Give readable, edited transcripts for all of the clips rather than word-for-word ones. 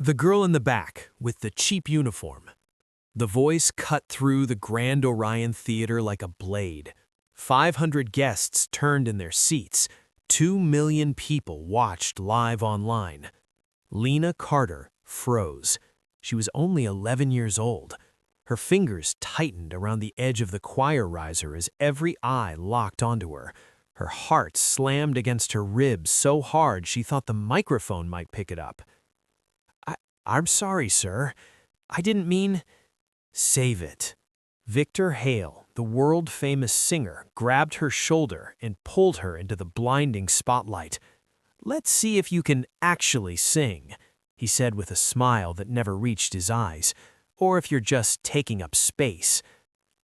The girl in the back, with the cheap uniform. The voice cut through the Grand Orion Theater like a blade. 500 guests turned in their seats. 2 million people watched live online. Lena Carter froze. She was only 11 years old. Her fingers tightened around the edge of the choir riser as every eye locked onto her. Her heart slammed against her ribs so hard she thought the microphone might pick it up. I'm sorry, sir. I didn't mean... Save it. Victor Hale, the world-famous singer, grabbed her shoulder and pulled her into the blinding spotlight. Let's see if you can actually sing, he said with a smile that never reached his eyes, or if you're just taking up space.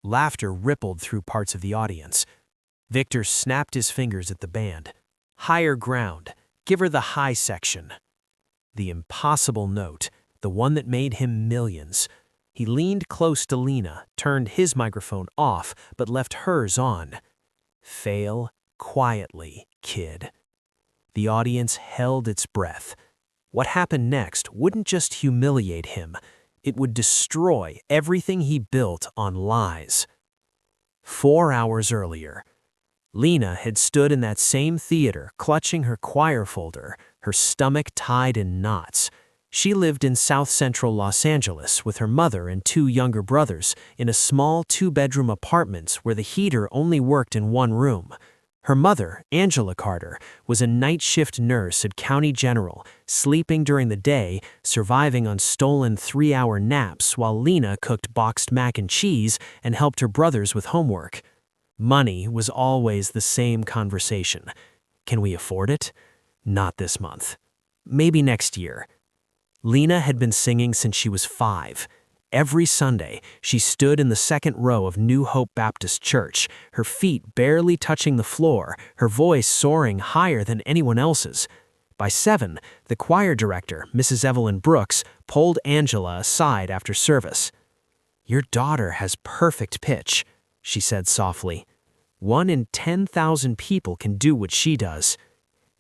Laughter rippled through parts of the audience. Victor snapped his fingers at the band. Higher ground. Give her the high section. The impossible note, the one that made him millions. He leaned close to Lena, turned his microphone off, but left hers on. Fail quietly, kid. The audience held its breath. What happened next wouldn't just humiliate him. It would destroy everything he built on lies. 4 hours earlier, Lena had stood in that same theater, clutching her choir folder, her stomach tied in knots. She lived in south-central Los Angeles with her mother and 2 younger brothers in a small 2-bedroom apartment where the heater only worked in one room. Her mother, Angela Carter, was a night shift nurse at County General, sleeping during the day, surviving on stolen 3-hour naps while Lena cooked boxed mac and cheese and helped her brothers with homework. Money was always the same conversation. Can we afford it? Not this month. Maybe next year. Lena had been singing since she was 5. Every Sunday, she stood in the second row of New Hope Baptist Church, her feet barely touching the floor, her voice soaring higher than anyone else's. By 7, the choir director, Mrs. Evelyn Brooks, pulled Angela aside after service. "Your daughter has perfect pitch," she said softly. "1 in 10,000 people can do what she does."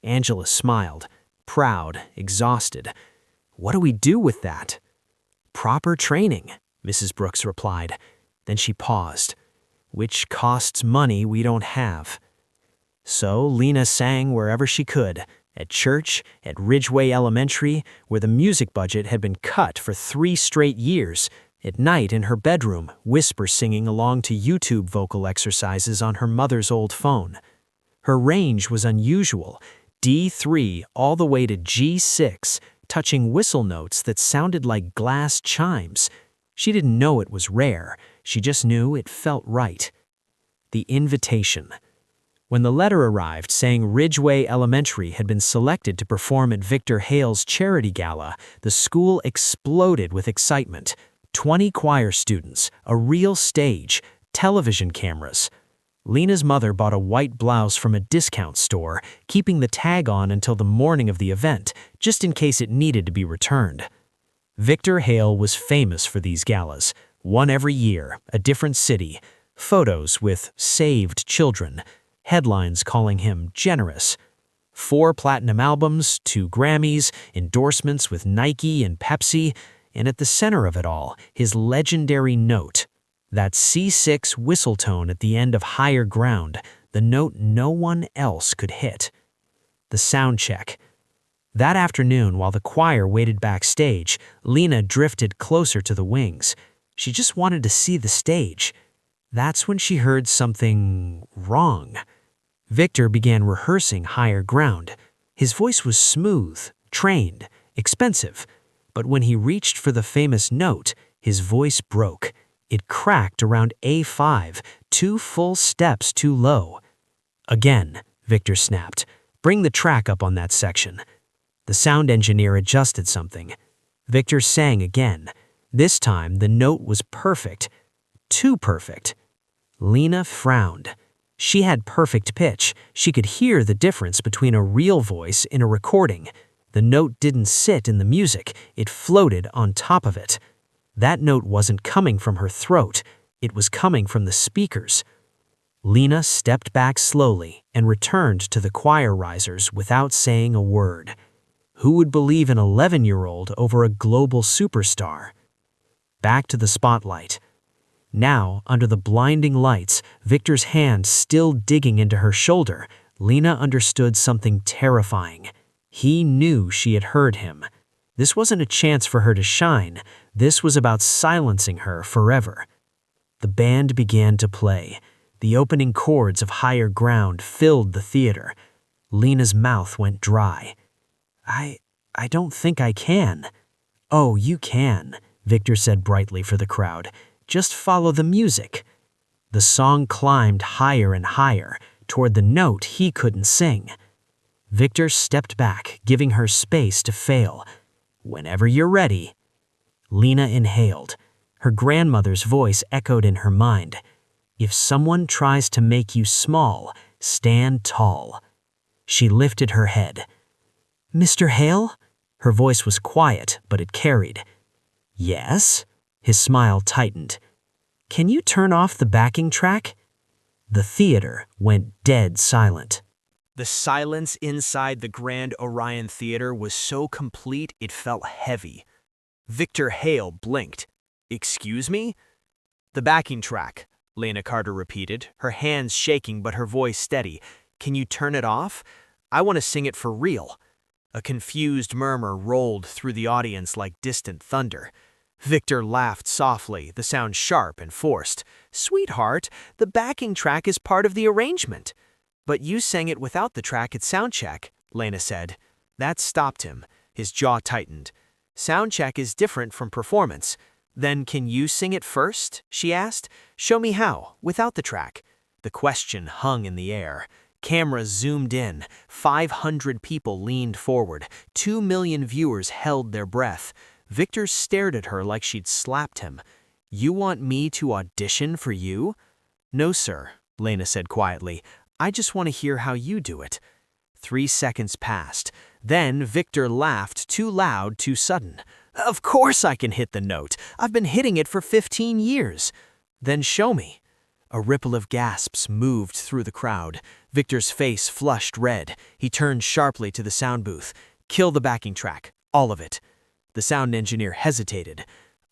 Angela smiled, proud, exhausted. "What do we do with that?" "Proper training," Mrs. Brooks replied. Then she paused. "Which costs money we don't have." So Lena sang wherever she could, at church, at Ridgeway Elementary, where the music budget had been cut for 3 straight years, at night in her bedroom, whisper singing along to YouTube vocal exercises on her mother's old phone. Her range was unusual, D3 all the way to G6, touching whistle notes that sounded like glass chimes. She didn't know it was rare, she just knew it felt right. The invitation. When the letter arrived saying Ridgeway Elementary had been selected to perform at Victor Hale's charity gala, the school exploded with excitement. 20 choir students, a real stage, television cameras. Lena's mother bought a white blouse from a discount store, keeping the tag on until the morning of the event, just in case it needed to be returned. Victor Hale was famous for these galas, one every year, a different city, photos with saved children, headlines calling him generous. 4 platinum albums, 2 Grammys, endorsements with Nike and Pepsi, and at the center of it all, his legendary note. That C6 whistle tone at the end of Higher Ground, the note no one else could hit. The sound check. That afternoon, while the choir waited backstage, Lena drifted closer to the wings. She just wanted to see the stage. That's when she heard something wrong. Victor began rehearsing Higher Ground. His voice was smooth, trained, expensive. But when he reached for the famous note, his voice broke. It cracked around A5, 2 full steps too low. "Again," Victor snapped. "Bring the track up on that section." The sound engineer adjusted something. Victor sang again. This time, the note was perfect. Too perfect. Lena frowned. She had perfect pitch. She could hear the difference between a real voice in a recording. The note didn't sit in the music. It floated on top of it. That note wasn't coming from her throat. It was coming from the speakers. Lena stepped back slowly and returned to the choir risers without saying a word. Who would believe an 11-year-old over a global superstar? Back to the spotlight. Now, under the blinding lights, Victor's hand still digging into her shoulder, Lena understood something terrifying. He knew she had heard him. This wasn't a chance for her to shine. This was about silencing her forever. The band began to play. The opening chords of Higher Ground filled the theater. Lena's mouth went dry. I don't think I can. Oh, you can, Victor said brightly for the crowd. Just follow the music. The song climbed higher and higher, toward the note he couldn't sing. Victor stepped back, giving her space to fail. Whenever you're ready. Lena inhaled. Her grandmother's voice echoed in her mind. If someone tries to make you small, stand tall. She lifted her head. Mr. Hale? Her voice was quiet, but it carried. Yes? His smile tightened. Can you turn off the backing track? The theater went dead silent. The silence inside the Grand Orion Theater was so complete it felt heavy. Victor Hale blinked. Excuse me? The backing track, Lena Carter repeated, her hands shaking but her voice steady. Can you turn it off? I want to sing it for real. A confused murmur rolled through the audience like distant thunder. Victor laughed softly, the sound sharp and forced. Sweetheart, the backing track is part of the arrangement. But you sang it without the track at soundcheck, Lena said. That stopped him. His jaw tightened. Soundcheck is different from performance. Then can you sing it first? She asked. Show me how, without the track. The question hung in the air. Cameras zoomed in. 500 people leaned forward. 2 million viewers held their breath. Victor stared at her like she'd slapped him. You want me to audition for you? No, sir, Lena said quietly. I just want to hear how you do it. 3 seconds passed. Then Victor laughed, too loud, too sudden. Of course I can hit the note. I've been hitting it for 15 years. Then show me. A ripple of gasps moved through the crowd. Victor's face flushed red. He turned sharply to the sound booth. Kill the backing track. All of it. The sound engineer hesitated.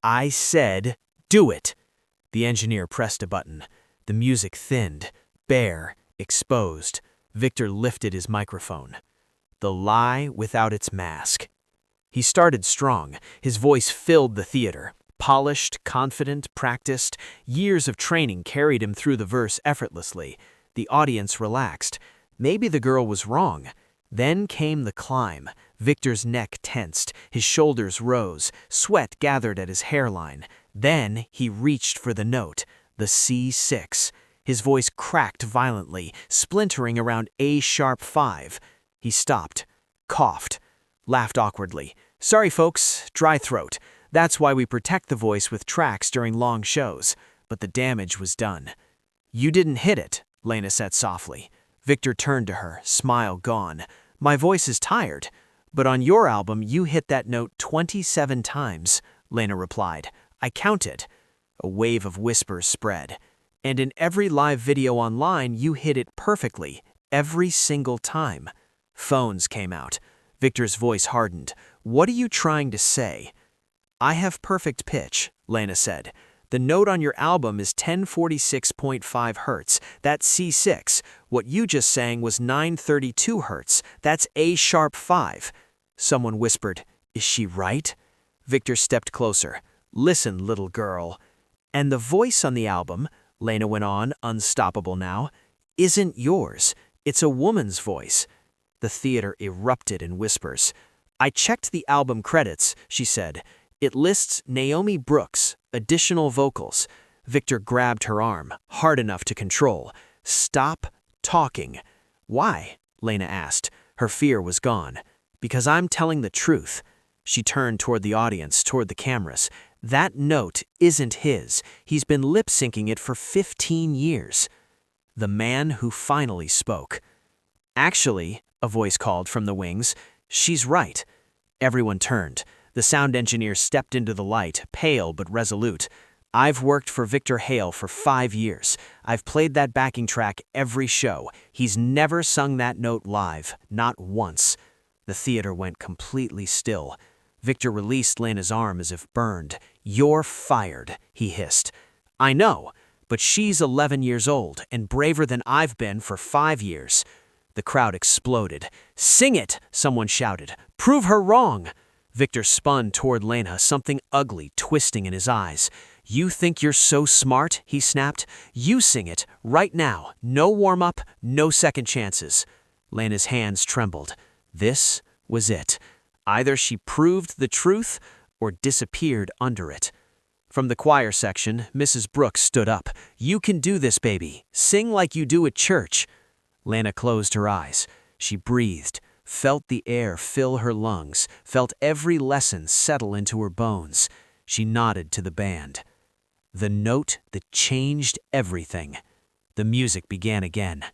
I said, do it. The engineer pressed a button. The music thinned, bare, exposed. Victor lifted his microphone. The lie without its mask. He started strong. His voice filled the theater. Polished, confident, practiced. Years of training carried him through the verse effortlessly. The audience relaxed. Maybe the girl was wrong. Then came the climb. Victor's neck tensed. His shoulders rose. Sweat gathered at his hairline. Then he reached for the note, the C6. His voice cracked violently, splintering around A-sharp 5. He stopped, coughed, laughed awkwardly. Sorry, folks, dry throat. That's why we protect the voice with tracks during long shows. But the damage was done. You didn't hit it, Lena said softly. Victor turned to her, smile gone. My voice is tired. But on your album, you hit that note 27 times, Lena replied. I counted. A wave of whispers spread. And in every live video online, you hit it perfectly, every single time. Phones came out. Victor's voice hardened. What are you trying to say? I have perfect pitch, Lena said. The note on your album is 1046.5 hertz. That's C6. What you just sang was 932 hertz. That's A-sharp 5. Someone whispered, Is she right? Victor stepped closer. Listen, little girl. And the voice on the album, Lena went on, unstoppable now, isn't yours. It's a woman's voice. The theater erupted in whispers. I checked the album credits, she said. It lists Naomi Brooks, additional vocals. Victor grabbed her arm, hard enough to control. Stop talking. Why? Lena asked. Her fear was gone. Because I'm telling the truth. She turned toward the audience, toward the cameras. That note isn't his. He's been lip-syncing it for 15 years. The man who finally spoke. Actually, a voice called from the wings, she's right. Everyone turned. The sound engineer stepped into the light, pale but resolute. I've worked for Victor Hale for 5 years. I've played that backing track every show. He's never sung that note live, not once. The theater went completely still. Victor released Lena's arm as if burned. "You're fired," he hissed. "I know, but she's 11 years old and braver than I've been for 5 years." The crowd exploded. "Sing it!" someone shouted. "Prove her wrong!" Victor spun toward Lena, something ugly twisting in his eyes. "You think you're so smart?" he snapped. "You sing it, right now. No warm-up, no second chances." Lena's hands trembled. This was it. Either she proved the truth or disappeared under it. From the choir section, Mrs. Brooks stood up. "You can do this, baby. Sing like you do at church." Lena closed her eyes. She breathed, felt the air fill her lungs, felt every lesson settle into her bones. She nodded to the band. The note that changed everything. The music began again.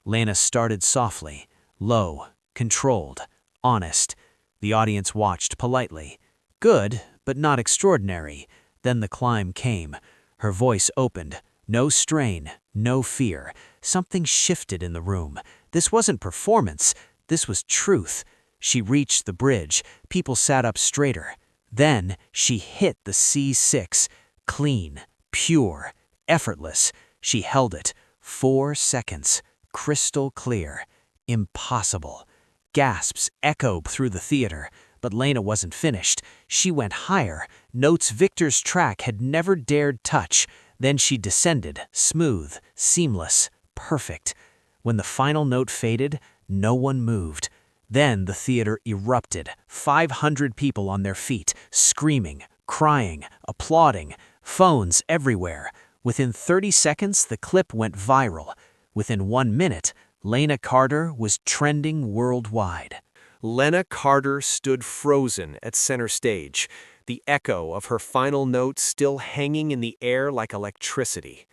Lena started softly, low, controlled, honest. The audience watched politely. Good, but not extraordinary. Then the climb came. Her voice opened. No strain, no fear. Something shifted in the room. This wasn't performance. This was truth. She reached the bridge. People sat up straighter. Then she hit the C6. Clean, pure, effortless. She held it. 4 seconds. Crystal clear. Impossible. Gasps echoed through the theater. But Lena wasn't finished. She went higher. Notes Victor's track had never dared touch. Then she descended, smooth, seamless, perfect. When the final note faded, no one moved. Then the theater erupted, 500 people on their feet, screaming, crying, applauding, phones everywhere. Within 30 seconds, the clip went viral. Within 1 minute, Lena Carter was trending worldwide. Lena Carter stood frozen at center stage, the echo of her final note still hanging in the air like electricity.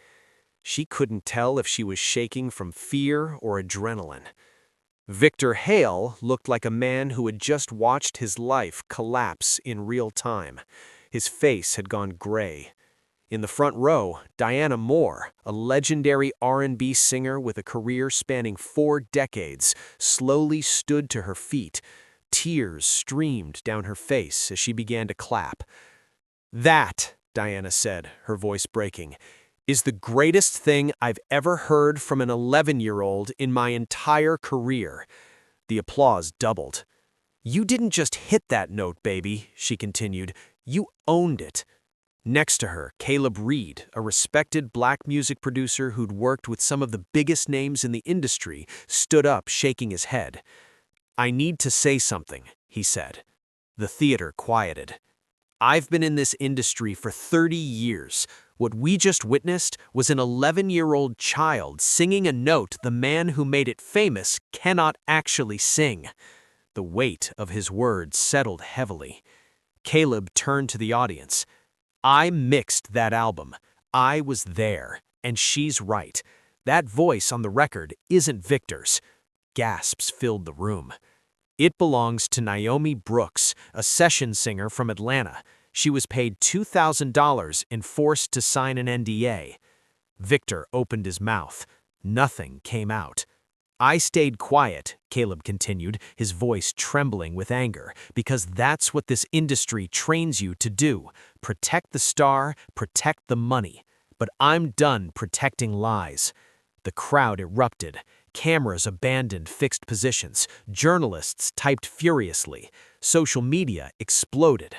She couldn't tell if she was shaking from fear or adrenaline. Victor Hale looked like a man who had just watched his life collapse in real time. His face had gone gray. In the front row, Diana Moore, a legendary R&B singer with a career spanning 4 decades, slowly stood to her feet. Tears streamed down her face as she began to clap. "That," Diana said, her voice breaking, "is the greatest thing I've ever heard from an 11-year-old in my entire career." The applause doubled. "You didn't just hit that note, baby," she continued. "You owned it." Next to her, Caleb Reed, a respected black music producer who'd worked with some of the biggest names in the industry, stood up, shaking his head. "I need to say something," he said. The theater quieted. "I've been in this industry for 30 years. What we just witnessed was an 11-year-old child singing a note the man who made it famous cannot actually sing." The weight of his words settled heavily. Caleb turned to the audience. "I mixed that album. I was there, and she's right. That voice on the record isn't Victor's." Gasps filled the room. "It belongs to Naomi Brooks, a session singer from Atlanta. She was paid $2,000 and forced to sign an NDA." Victor opened his mouth. Nothing came out. "I stayed quiet," Caleb continued, his voice trembling with anger, "because that's what this industry trains you to do. Protect the star, protect the money. But I'm done protecting lies." The crowd erupted. Cameras abandoned fixed positions. Journalists typed furiously. Social media exploded.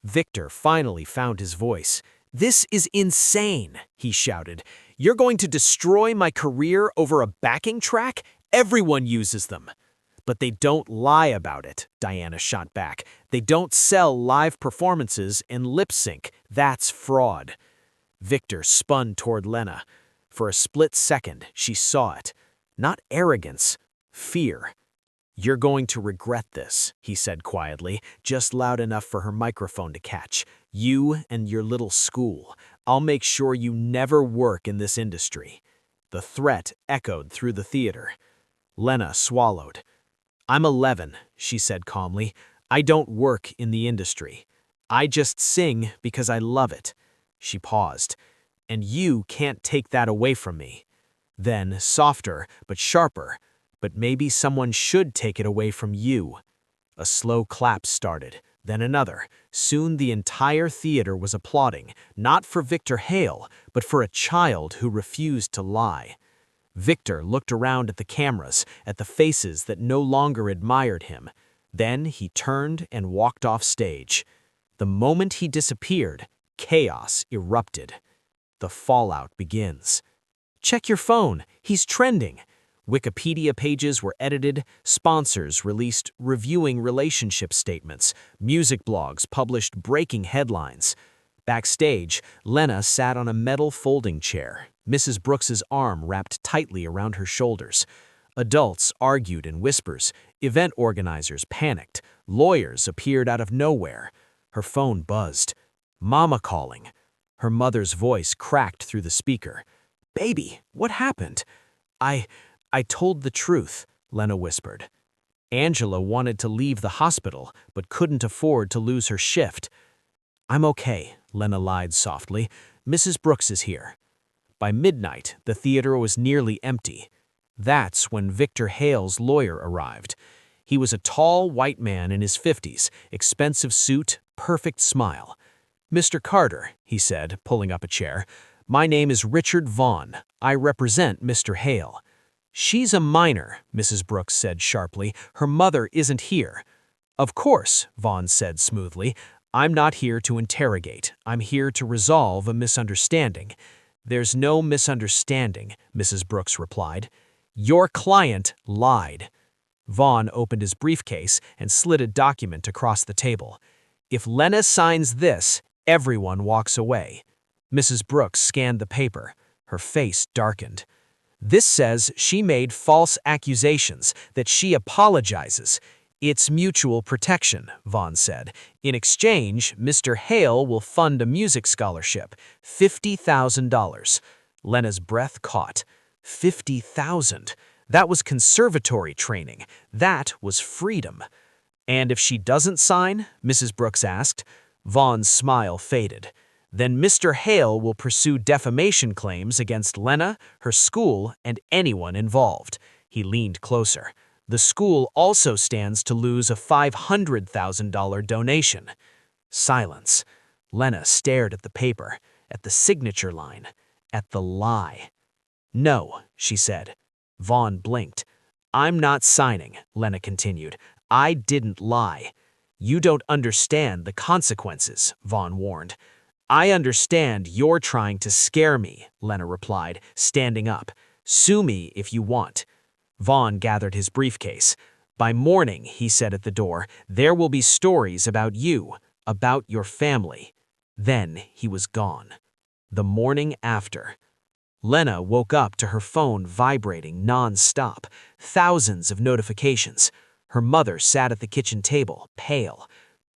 Victor finally found his voice. "This is insane," he shouted. "You're going to destroy my career over a backing track? Everyone uses them." "But they don't lie about it," Diana shot back. "They don't sell live performances and lip sync. That's fraud." Victor spun toward Lena. For a split second, she saw it. Not arrogance, fear. "You're going to regret this," he said quietly, just loud enough for her microphone to catch. "You and your little school. I'll make sure you never work in this industry." The threat echoed through the theater. Lena swallowed. "I'm 11, she said calmly. "I don't work in the industry. I just sing because I love it." She paused. "And you can't take that away from me." Then, softer but sharper, "But maybe someone should take it away from you." A slow clap started, then another. Soon the entire theater was applauding, not for Victor Hale, but for a child who refused to lie. Victor looked around at the cameras, at the faces that no longer admired him. Then he turned and walked off stage. The moment he disappeared, chaos erupted. The fallout begins. Check your phone, he's trending. Wikipedia pages were edited, sponsors released reviewing relationship statements, music blogs published breaking headlines. Backstage, Lena sat on a metal folding chair, Mrs. Brooks's arm wrapped tightly around her shoulders. Adults argued in whispers, event organizers panicked, lawyers appeared out of nowhere. Her phone buzzed. Mama calling. Her mother's voice cracked through the speaker. "Baby, what happened?" I told the truth," Lena whispered. Angela wanted to leave the hospital, but couldn't afford to lose her shift. "I'm okay," Lena lied softly. "Mrs. Brooks is here." By midnight, the theater was nearly empty. That's when Victor Hale's lawyer arrived. He was a tall, white man in his 50s, expensive suit, perfect smile. "Mr. Carter," he said, pulling up a chair, "my name is Richard Vaughn. I represent Mr. Hale." "She's a minor," Mrs. Brooks said sharply. "Her mother isn't here." "Of course," Vaughn said smoothly. "I'm not here to interrogate. I'm here to resolve a misunderstanding." "There's no misunderstanding," Mrs. Brooks replied. "Your client lied." Vaughn opened his briefcase and slid a document across the table. "If Lena signs this, everyone walks away." Mrs. Brooks scanned the paper. Her face darkened. "This says she made false accusations, that she apologizes. It's mutual protection," Vaughn said. "In exchange, Mr. Hale will fund a music scholarship, $50,000. Lena's breath caught. $50,000. That was conservatory training. That was freedom. "And if she doesn't sign?" Mrs. Brooks asked. Vaughn's smile faded. "Then Mr. Hale will pursue defamation claims against Lena, her school, and anyone involved." He leaned closer. "The school also stands to lose a $500,000 donation." Silence. Lena stared at the paper, at the signature line, at the lie. "No," she said. Vaughn blinked. "I'm not signing," Lena continued. "I didn't lie." "You don't understand the consequences," Vaughn warned. "I understand you're trying to scare me," Lena replied, standing up. "Sue me if you want." Vaughn gathered his briefcase. "By morning," he said at the door, "there will be stories about you, about your family." Then he was gone. The morning after. Lena woke up to her phone vibrating non-stop, thousands of notifications. Her mother sat at the kitchen table, pale.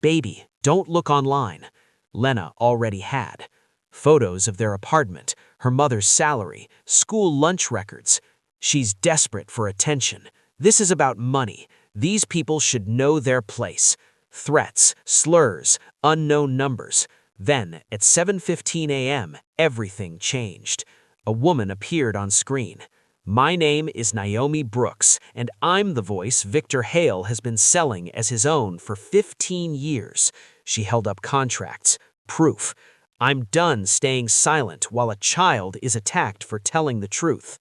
"Baby, don't look online." Lena already had. Photos of their apartment, her mother's salary, school lunch records. She's desperate for attention. This is about money. These people should know their place. Threats, slurs, unknown numbers. Then, at 7:15 a.m., everything changed. A woman appeared on screen. "My name is Naomi Brooks, and I'm the voice Victor Hale has been selling as his own for 15 years. She held up contracts, proof. "I'm done staying silent while a child is attacked for telling the truth."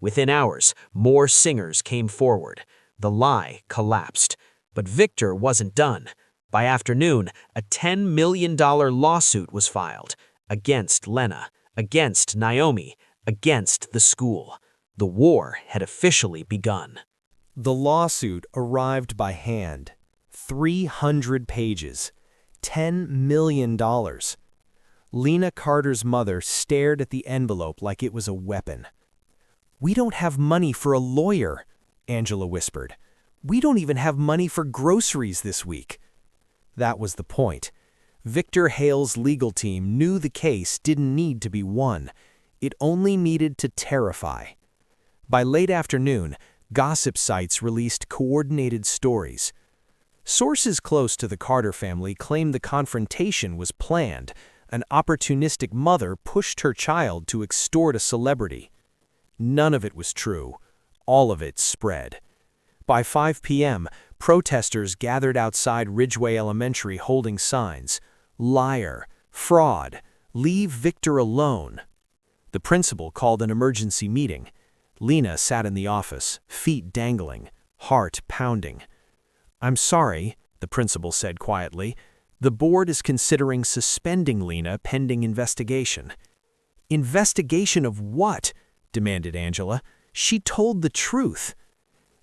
Within hours, more singers came forward. The lie collapsed. But Victor wasn't done. By afternoon, a $10 million lawsuit was filed. Against Lena, against Naomi, against the school. The war had officially begun. The lawsuit arrived by hand. 300 pages. $10 million. Lena Carter's mother stared at the envelope like it was a weapon. "We don't have money for a lawyer," Angela whispered. "We don't even have money for groceries this week." That was the point. Victor Hale's legal team knew the case didn't need to be won. It only needed to terrify. By late afternoon, gossip sites released coordinated stories. Sources close to the Carter family claimed the confrontation was planned. An opportunistic mother pushed her child to extort a celebrity. None of it was true. All of it spread. By 5 p.m., Protesters gathered outside Ridgeway Elementary holding signs, "Liar, fraud, leave Victor alone." The principal called an emergency meeting. Lena sat in the office, feet dangling, heart pounding. "I'm sorry," the principal said quietly. "The board is considering suspending Lena pending investigation." "Investigation of what?" demanded Angela. "She told the truth."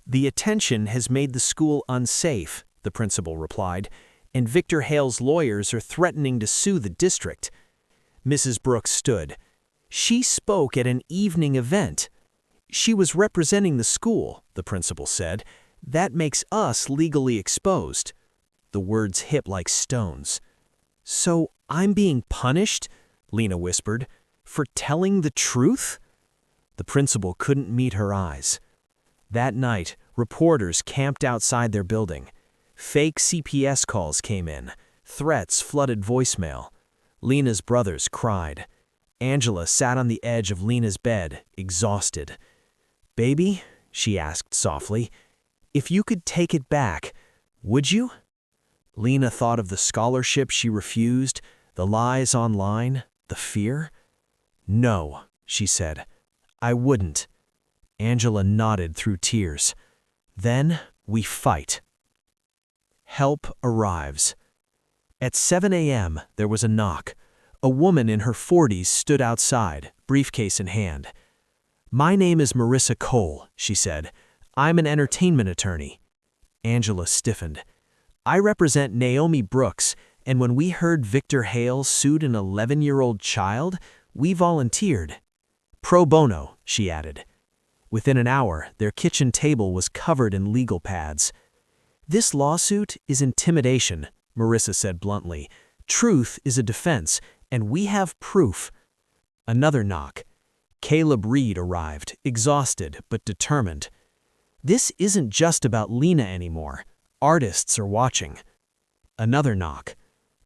"The attention has made the school unsafe," the principal replied, "and Victor Hale's lawyers are threatening to sue the district." Mrs. Brooks stood. "She spoke at an evening event." "She was representing the school," the principal said. "That makes us legally exposed." The words hit like stones. "So I'm being punished," Lena whispered, "for telling the truth?" The principal couldn't meet her eyes. That night, reporters camped outside their building. Fake CPS calls came in. Threats flooded voicemail. Lena's brothers cried. Angela sat on the edge of Lena's bed, exhausted. "Baby," she asked softly, "if you could take it back, would you?" Lena thought of the scholarship she refused, the lies online, the fear. "No," she said, "I wouldn't." Angela nodded through tears. "Then we fight." Help arrives. At 7 a.m., there was a knock. A woman in her 40s stood outside, briefcase in hand. "My name is Marissa Cole," she said. "I'm an entertainment attorney." Angela stiffened. "I represent Naomi Brooks, and when we heard Victor Hale sued an 11-year-old child, we volunteered." "Pro bono," she added. Within an hour, their kitchen table was covered in legal pads. "This lawsuit is intimidation," Marissa said bluntly. "Truth is a defense, and we have proof." Another knock. Caleb Reed arrived, exhausted but determined. "This isn't just about Lena anymore. Artists are watching." Another knock.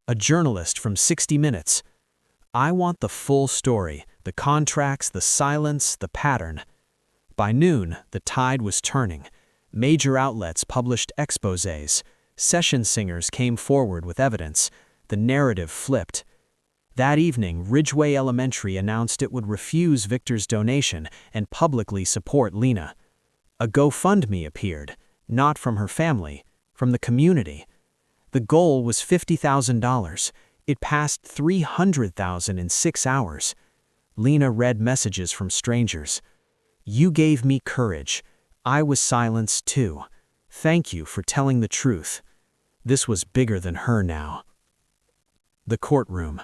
A journalist from 60 Minutes. "I want the full story, the contracts, the silence, the pattern." By noon, the tide was turning. Major outlets published exposés. Session singers came forward with evidence. The narrative flipped. That evening, Ridgeway Elementary announced it would refuse Victor's donation and publicly support Lena. A GoFundMe appeared, not from her family, from the community. The goal was $50,000. It passed $300,000 in 6 hours. Lena read messages from strangers. "You gave me courage. I was silenced too. Thank you for telling the truth." This was bigger than her now. The courtroom.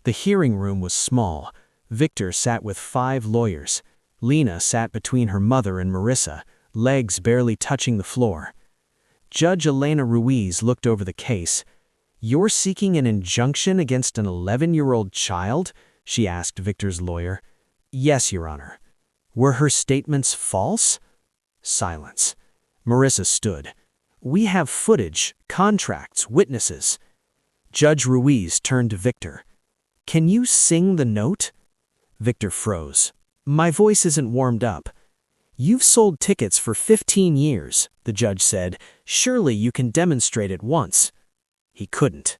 The hearing room was small. Victor sat with 5 lawyers. Lena sat between her mother and Marissa, legs barely touching the floor. Judge Elena Ruiz looked over the case. "You're seeking an injunction against an 11-year-old child?" she asked Victor's lawyer. "Yes, Your Honor." "Were her statements false?" Silence. Marissa stood. "We have footage, contracts, witnesses." Judge Ruiz turned to Victor. "Can you sing the note?" Victor froze. "My voice isn't warmed up." "You've sold tickets for 15 years, the judge said. "Surely you can demonstrate it once." He couldn't.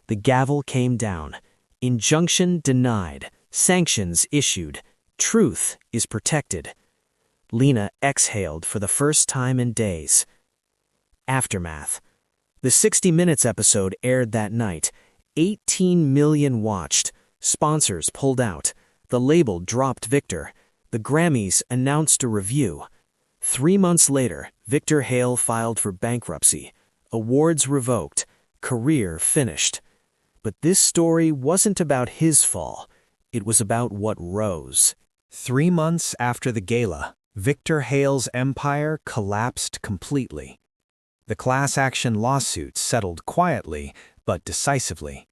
The gavel came down. Injunction denied. Sanctions issued. Truth is protected. Lena exhaled for the first time in days. Aftermath. The 60 Minutes episode aired that night. 18 million watched. Sponsors pulled out. The label dropped Victor. The Grammys announced a review. 3 months later, Victor Hale filed for bankruptcy. Awards revoked. Career finished. But this story wasn't about his fall. It was about what rose. 3 months after the gala, Victor Hale's empire collapsed completely. The class action lawsuit settled quietly but decisively.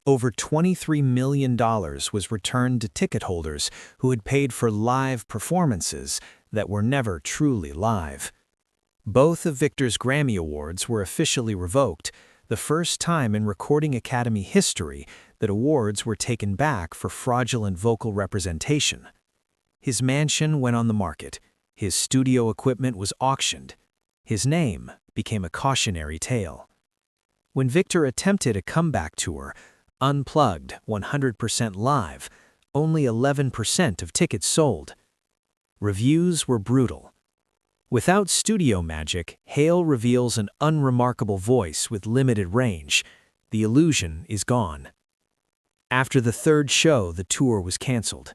Over $23 million was returned to ticket holders who had paid for live performances that were never truly live. Both of Victor's Grammy Awards were officially revoked, the first time in Recording Academy history that awards were taken back for fraudulent vocal representation. His mansion went on the market. His studio equipment was auctioned. His name became a cautionary tale. When Victor attempted a comeback tour, unplugged, 100% live, only 11% of tickets sold. Reviews were brutal. Without studio magic, Hale reveals an unremarkable voice with limited range. The illusion is gone. After the third show, the tour was canceled.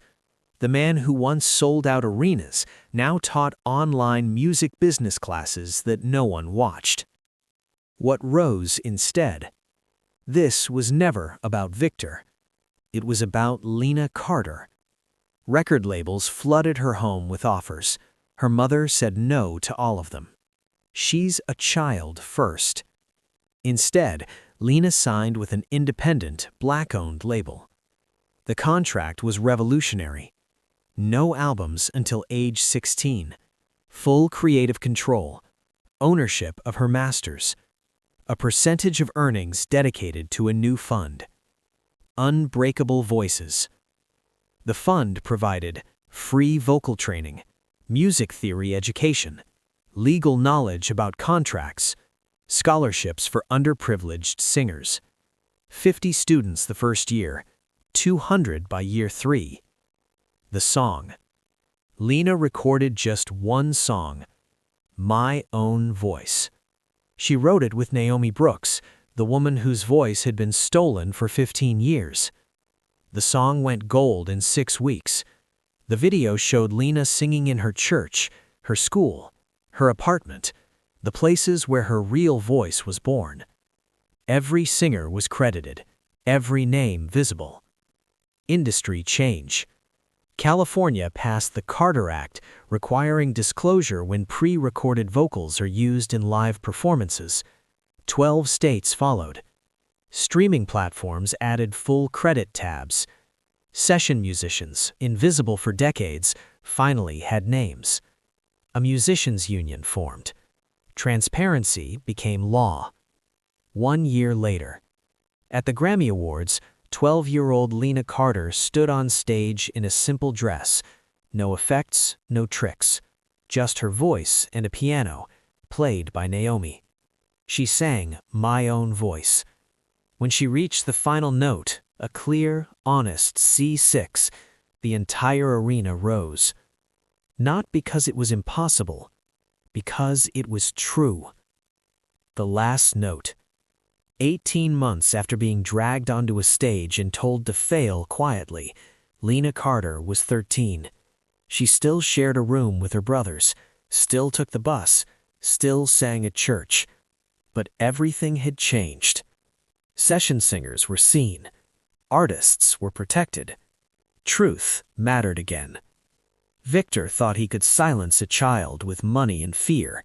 The man who once sold out arenas now taught online music business classes that no one watched. What rose instead? This was never about Victor. It was about Lena Carter. Record labels flooded her home with offers. Her mother said no to all of them. She's a child first. Instead, Lena signed with an independent, Black-owned label. The contract was revolutionary. No albums until age 16. Full creative control. Ownership of her masters. A percentage of earnings dedicated to a new fund. Unbreakable Voices. The fund provided free vocal training, music theory education, legal knowledge about contracts, scholarships for underprivileged singers. 50 students the first year, 200 by year 3. The song. Lena recorded just one song, My Own Voice. She wrote it with Naomi Brooks, the woman whose voice had been stolen for 15 years. The song went gold in 6 weeks. The video showed Lena singing in her church, her school, her apartment, the places where her real voice was born. Every singer was credited, every name visible. Industry change. California passed the Carter Act, requiring disclosure when pre-recorded vocals are used in live performances. 12 states followed. Streaming platforms added full credit tabs. Session musicians, invisible for decades, finally had names. A musicians' union formed. Transparency became law. 1 year later. At the Grammy Awards, 12-year-old Lena Carter stood on stage in a simple dress. No effects, no tricks. Just her voice and a piano, played by Naomi. She sang My Own Voice. When she reached the final note, a clear, honest C6, the entire arena rose. Not because it was impossible, because it was true. The last note. 18 months after being dragged onto a stage and told to fail quietly, Lena Carter was 13. She still shared a room with her brothers, still took the bus, still sang at church. But everything had changed. Session singers were seen. Artists were protected. Truth mattered again. Victor thought he could silence a child with money and fear.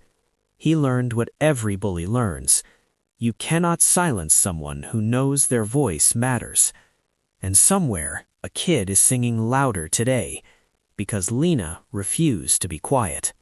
He learned what every bully learns. You cannot silence someone who knows their voice matters. And somewhere, a kid is singing louder today because Lena refused to be quiet.